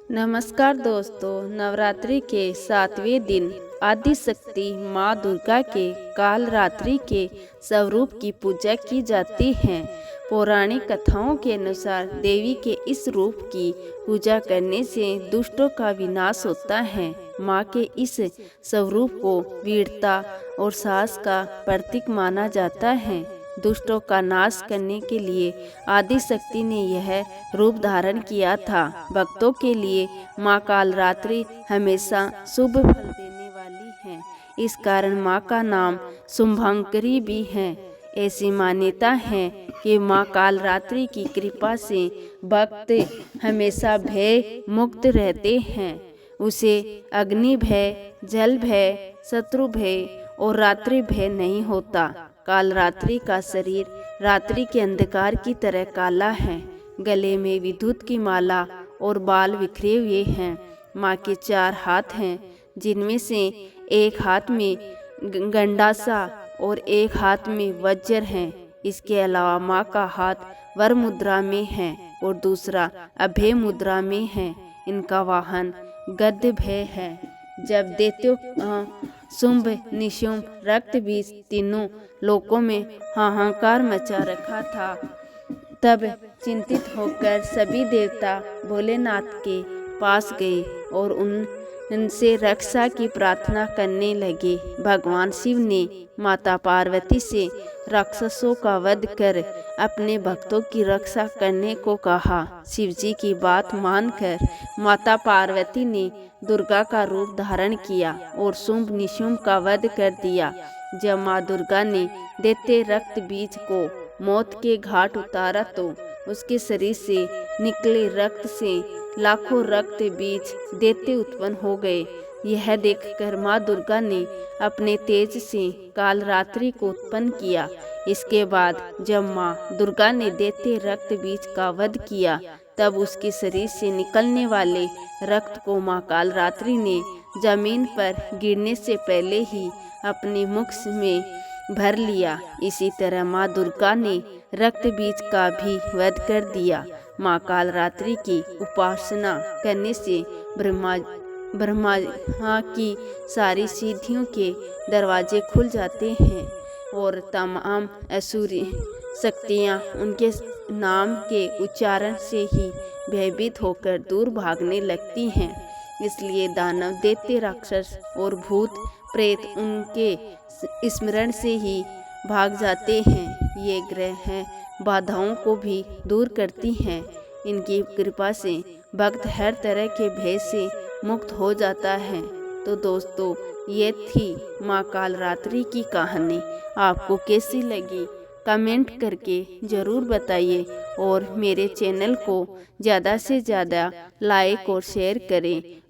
नमस्कार दोस्तों, नवरात्रि के 7वें दिन आदिशक्ति माँ दुर्गा के कालरात्रि के स्वरूप की पूजा की जाती है। पौराणिक कथाओं के अनुसार देवी के इस रूप की पूजा करने से दुष्टों का विनाश होता है। माँ के इस स्वरूप को वीरता और साहस का प्रतीक माना जाता है। दुष्टों का नाश करने के लिए आदिशक्ति ने यह रूप धारण किया था। भक्तों के लिए माँ कालरात्रि हमेशा शुभ फल देने वाली है। इस कारण माँ का नाम शुभंकरी भी है। ऐसी मान्यता है कि माँ कालरात्रि की कृपा से भक्त हमेशा भय मुक्त रहते हैं। उसे अग्नि भय, जल भय, शत्रु भय और रात्रि भय नहीं होता। कालरात्रि का शरीर रात्रि के अंधकार की तरह काला है। गले में विद्युत की माला और बाल बिखरे हुए हैं। माँ के 4 हाथ हैं, जिनमें से एक हाथ में गंडासा और एक हाथ में वज्र है। इसके अलावा माँ का हाथ वर मुद्रा में है और दूसरा अभय मुद्रा में है। इनका वाहन गद्द भय है। जब दैत्यों शुंभ, निशुंभ, रक्त बीज तीनों लोकों में हाहाकार मचा रखा था, तब चिंतित होकर सभी देवता भोलेनाथ के पास गए और उनसे रक्षा की प्रार्थना करने लगे। भगवान शिव ने माता पार्वती से राक्षसों का वध कर अपने भक्तों की रक्षा करने को कहा। शिव जी की बात मानकर माता पार्वती ने दुर्गा का रूप धारण किया और शुंभ निशुंभ का वध कर दिया। जब माँ दुर्गा ने दैत्य रक्त बीज को मौत के घाट उतारा तो उसके शरीर से निकले रक्त से लाखों रक्त बीज दैत्य उत्पन्न हो गए। यह देखकर माँ दुर्गा ने अपने तेज से कालरात्रि को उत्पन्न किया। इसके बाद जब माँ दुर्गा ने दैत्य रक्त बीज का वध किया, तब उसके शरीर से निकलने वाले रक्त को माँ कालरात्रि ने जमीन पर गिरने से पहले ही अपने मुख में भर लिया। इसी तरह माँ दुर्गा ने रक्त बीज का भी वध कर दिया। माँ कालरात्रि की उपासना करने से ब्रह्मा की सारी सिद्धियों के दरवाजे खुल जाते हैं और तमाम असुरी शक्तियाँ उनके नाम के उच्चारण से ही भयभीत होकर दूर भागने लगती हैं। इसलिए दानव, दैत्य, राक्षस और भूत प्रेत उनके स्मरण से ही भाग जाते हैं। ये ग्रह बाधाओं को भी दूर करती हैं। इनकी कृपा से भक्त हर तरह के भय से मुक्त हो जाता है। तो दोस्तों, ये थी माँ कालरात्रि की कहानी। आपको कैसी लगी कमेंट करके ज़रूर बताइए और मेरे चैनल को ज़्यादा से ज़्यादा लाइक और शेयर करें।